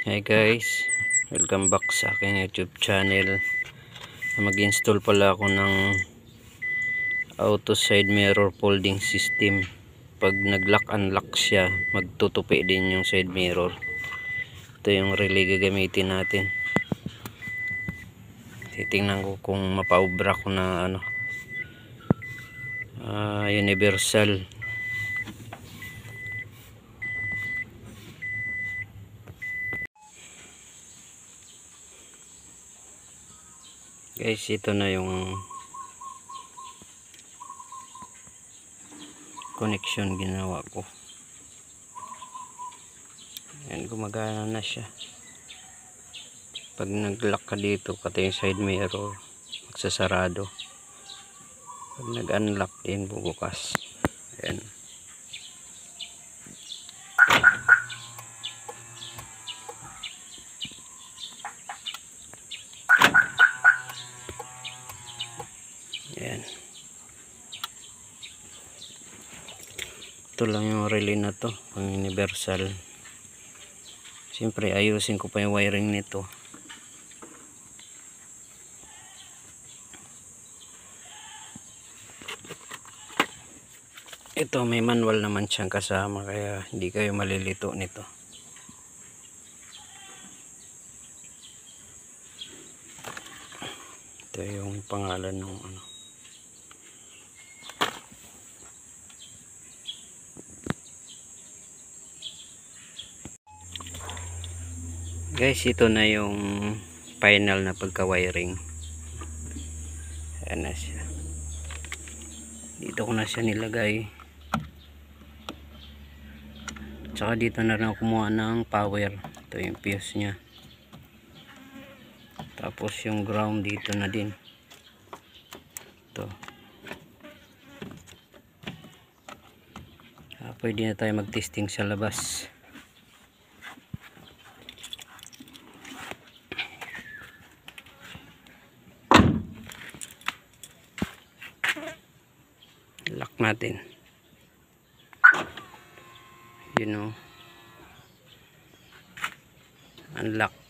Hi guys, welcome back sa aking YouTube channel. Mag-install pala ako ng auto side mirror folding system. Pag nag-lock unlock siya, magtutupi din yung side mirror. Ito yung relay gagamitin natin. Titingnan ko kung mapaubra ko na universal. Guys, ito na yung connection ginawa ko. Ayan, gumagana na siya. Pag nag-lock ka dito, pati yung side mirror magsasarado. Pag nag-unlock din, bubukas. Ayan. Ayan. Ito lang yung relay na to, pang universal. Siyempre ayusin ko pa yung wiring nito. Ito may manual naman siyang kasama, kaya hindi kayo malilito nito. Ito yung pangalan ng Guys, ito na yung final na pagka-wiring. Ayan na siya. Dito ko na siya nilagay. Tsaka dito na rin ako kumuha ng power. Ito yung fuse nya. Tapos yung ground dito na din. Ito. Pwede na tayo mag-testing sa labas. Lock natin. You know. Unlock.